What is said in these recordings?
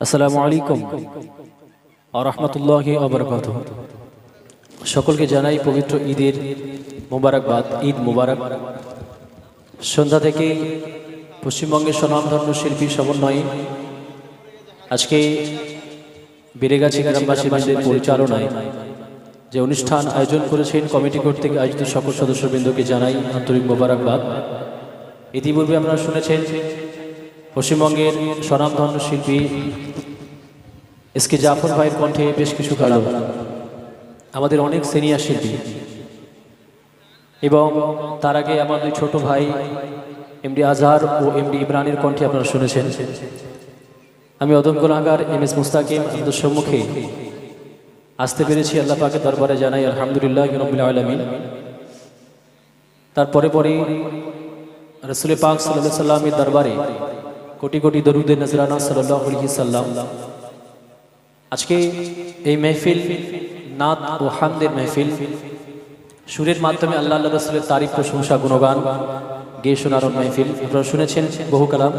আসসালামু আলাইকুম ওয়া রাহমাতুল্লাহি ওয়া বারাকাতুহু। সকলকে জানাই পবিত্র ঈদের মোবারকবাদ। ঈদ মোবারক। সন্ধ্যা থেকে পশ্চিমবঙ্গের স্বনামধন্য শিল্পী সমন্বয়ে আজকে বেড়েগাছি গ্রামবাসীদের পরিচালনায় যে অনুষ্ঠান আয়োজন করেছেন কমিটি কর্তৃক আয়োজিত সকল সদস্যবৃন্দকে জানাই আন্তরিক মোবারকবাদ। ইতিপূর্বে আপনারা শুনেছেন পশ্চিমবঙ্গের স্বনামধন্য শিল্পী এসকে জাফর ভাইয়ের কণ্ঠে বেশ কিছু গান, আমাদের অনেক সিনিয়র শিল্পী, এবং তার আগে আমাদের ছোট ভাই এমডি আজহার ও এমডি ইমরানের কণ্ঠে আপনারা শুনেছেন। আমি অদম গুনাহগার এমএস মুস্তাকিম আপনাদের সম্মুখে আসতে পেরেছি, আল্লাহ পাকের দরবারে জানাই আলহামদুলিল্লাহ রাব্বিল আলামিন। তারপরে রাসূল পাক সাল্লাল্লাহু আলাইহি সাল্লামের দরবারে কোটি কোটি দরুদে নজরানা সাল্লাল্লাহু আলাইহি সাল্লাম। আজকে এই মেহফিল নাত ও হামদের মেহফিল, সুরের মাধ্যমে আল্লাহ আল্লাহ রাসূলের তারিফ প্রশংসা গুণগান গেয়ে শোনার মেহফিল। আপনারা শুনেছেন বহু কালাম।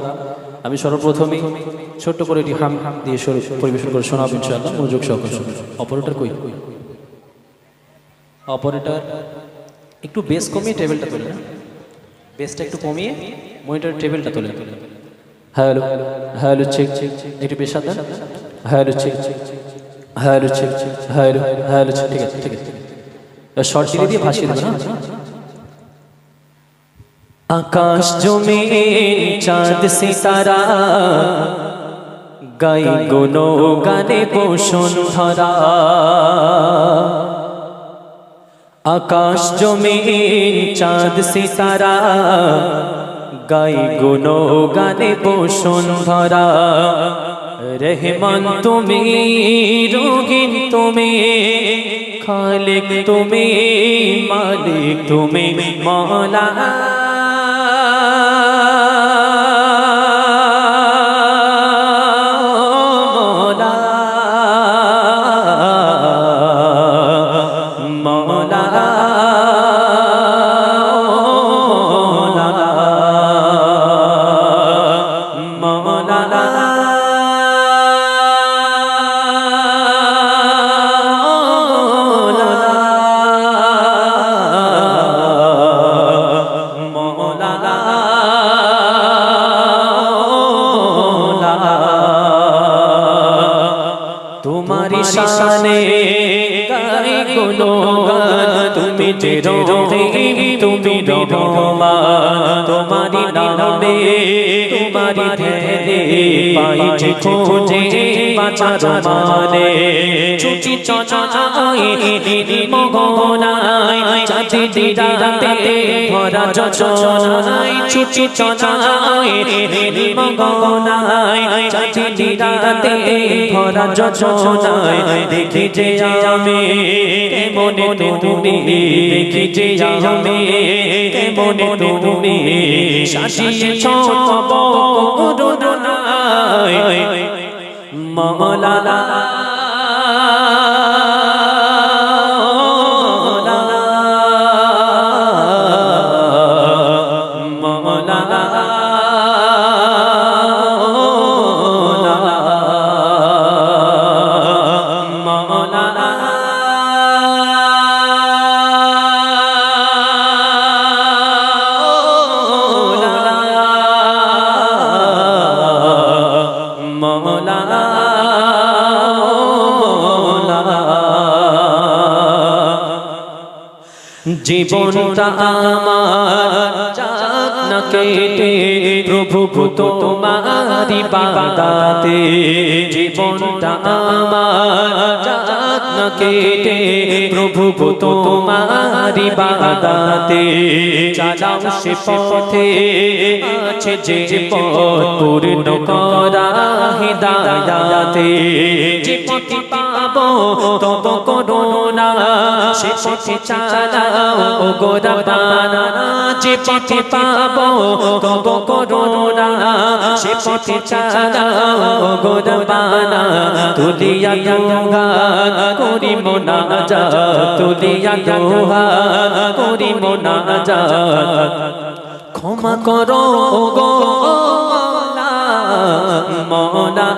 আমি সর্বপ্রথমেই ছোট্ট করে এটি হাম দিয়ে পরিবেশন করে শোনাবো ইনশাআল্লাহ। মনোযোগ সহকারে শুনুন। অপারেটর কই? অপারেটর একটু বেস কমিয়ে টেবিলটা তোলে না, বেসটা একটু কমিয়ে মনিটরের টেবিলটা তোলে। হ্যালো হ্যালো চেক চেক, একটু পেশা দেন। Hello check hello check hello hello check. ঠিক আছে ঠিক আছে, শর্ট চিলি দিয়ে ভাসিয়ে দেবেন না। আকাশ জমিন চাঁদ সিতারা গাই গুনো গানে পোষণ ধরা। আকাশ জমিন চাঁদ সিতারা গাই গুনো গানে পোষণ ধরা। রহমান তুমি, রহিম তুমি, খালিক তুমি, মালিক তুমি, মওলা तुम्हारी शाने गाए गुणगान। তুমি যে রহিম তুমি রহমান, তোমারি নামে তোমারি ধ্যানে পাইছে খোঁজে বাঁচার মানে। ছুটি চলায় দিদি মগনায় চাঁদে দিদাতে ভরা যোজনায়। ছুটি চলায় দিদি মগনায় চাঁদে দিদাতে ভরা যোজনায়। দেখি যে আমি মনে তুমি, দেখি যে আমি মনে তুমি শাসিয়েছ করুণায় মওলানা। জীবনটা আমার যাক না কেটে প্রভু তোমারি বাদাতে। জীবনটা আমার যাক না কেটে প্রভু তোমারি বাদাতে। চালাও সে পথে আছে যে পথ পূর্ণ করা হিদায়াতে। যে পথে পাবো তব করুণা, সে পথে চালাও গো রব্বানা। যে পথে পাবো তব করুণা, সে পথে চালাও গো রব্বানা। তুলিয়া গান করি মোনাজাত, তুলিয়া গান করি মোনাজাত। ক্ষমা করো গো মওলা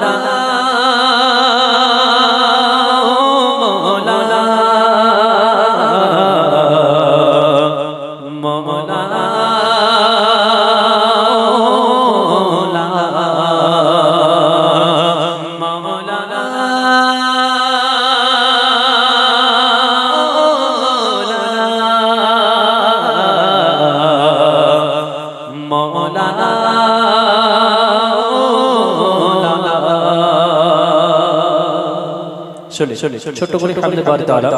চলে ছোট্ট করে হামদে বাড়ি তাআলা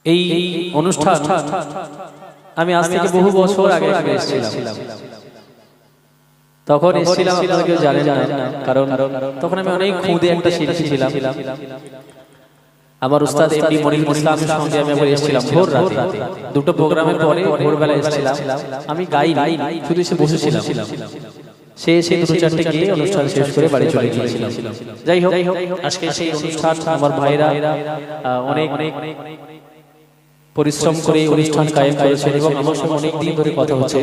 এই অনুষ্ঠান আমি আজ থেকে বহু বছর আগে এসেছিলাম। তখন এসেছিলাম, আপনারা কেউ জানেন না, কারণ তখন আমি অনেক খুদে একটা শিল্পী ছিলাম। আমার উস্তাদ এমডি মনিরুল ইসলামের সঙ্গে আমি একবার এসেছিলাম ভোর রাতে, দুটো প্রোগ্রামের পরে ভোরবেলা এসেছিলাম। আমি গাইনি, শুধু এসে বসেছিলাম। সে এসে দুটো চারটে গিয়ে অনুষ্ঠান শেষ করে বাড়ি চলে গিয়েছিলাম। যাই হোক, আজকে সেই অনুষ্ঠান আমার ভাইরা অনেক পরিশ্রম করে অনুষ্ঠান কায়েম করেছেন এবং আমার সঙ্গে অনেক দিন ধরে কথা হচ্ছে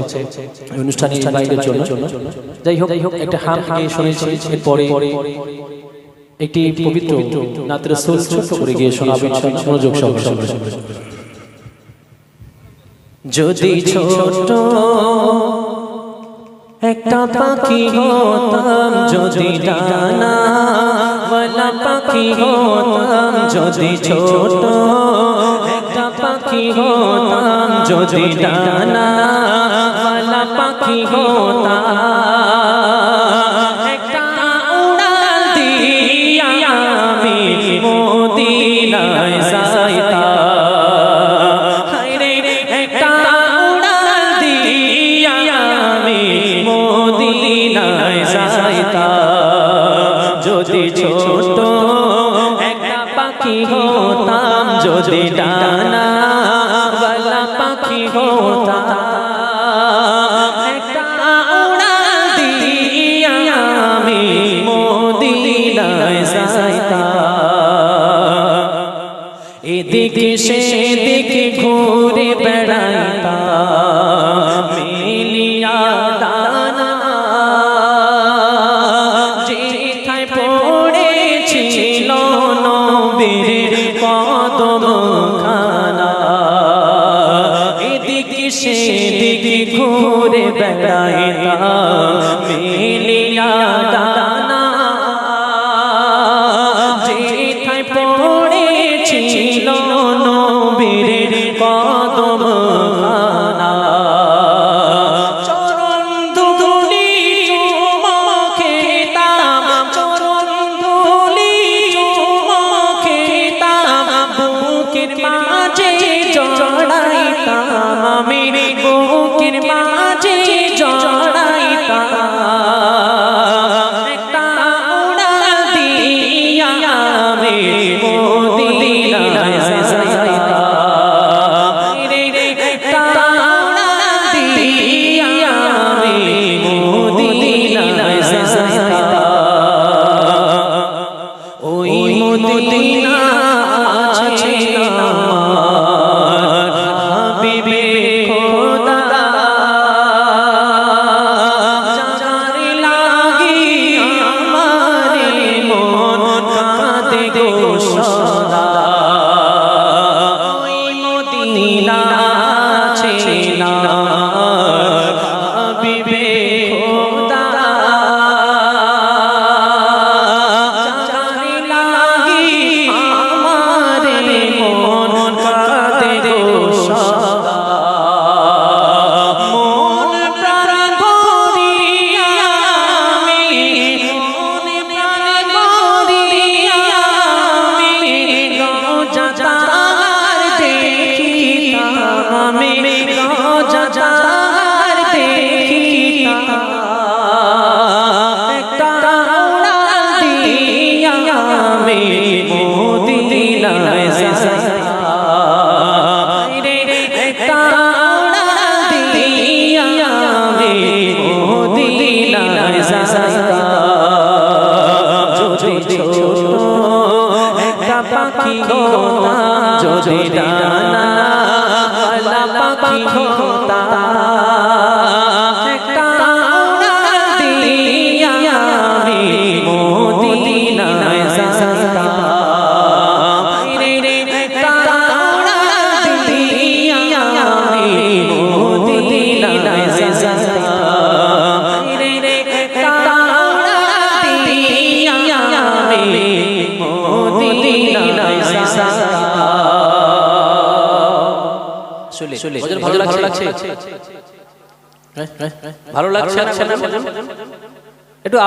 অনুষ্ঠানে ইনভাইটের জন্য। যাই হোক, একটা হাম গিয়ে শুনেছি, এরপরে একটি পবিত্র নাত রাসূল ছোট করে গিয়ে শোনাবেন, মনোযোগ সহকারে। যদি ছোট একটা পাখি হতাম, যদি ডানা ওয়ালা পাখি হতাম, যদি ছোট একটা পাখি হতাম, যদি ডানা ওয়ালা পাখি হতাম, একটা উড়াল দিয়া আমি মদিনায় যাইতাম। যদি ছোট একটা পাখি হতাম, যদি ডানা ওয়ালা পাখি হতাম, একটা উড়াল দিয়া আমি মদিনায় যাইতাম। এদিকে সেদিকে ঘুরে বেড়াইতাম, মিলিয়া দানা যেথায় পড়েছিল নবীর কদমখানা। এদিকে সেদিকে ঘুরে বেড়াইতাম, মিলিয়া দানা যেথায় পড়েছিল নবীর কদমখানা। চরণ ধুলি চুমা খেতাম, চরণ ধুলি চুমা খেতাম, বুকের মাঝে জড়াইতাম আমি, বুকের মাঝে জড়াইতাম। একটা উড়াল দিয়া আমি মদিনায় যাইতাম। একটা উড়াল দিয়া আমি মদিনায় যাইতাম। ওই মদিনা আছে আমার হাবিবে খোদা, যার লাগি আমারে মন কাঁদে গো সদা। ওই মদিনা আছে আমার হাবিবে খোদা, যার লাগি আমারে মন কাঁদে গো সদা। মন প্রাণ ভরিয়া আমি, মন প্রাণ ভরিয়া আমি রোজা তার দেখিতাম, আমি রোজা তার দেখিতাম। একটা উড়াল দিয়া আমি মদিনায় যাইতাম। একটা উড়াল দিয়া আমি মদিনায় যাইতাম। যদি ছোট একটা পাখি হতাম, যদি ডানা ওয়ালা পাখি হতাম, একটা উড়াল দিয়া আমি মদিনায় যাইতাম। একটা উড়াল দিয়া আমি মদিনায় যাইতাম। একটা উড়াল দিয়া আমি মদিনায় যাইতাম। ভালো লাগছে, ভালো লাগছে না একটু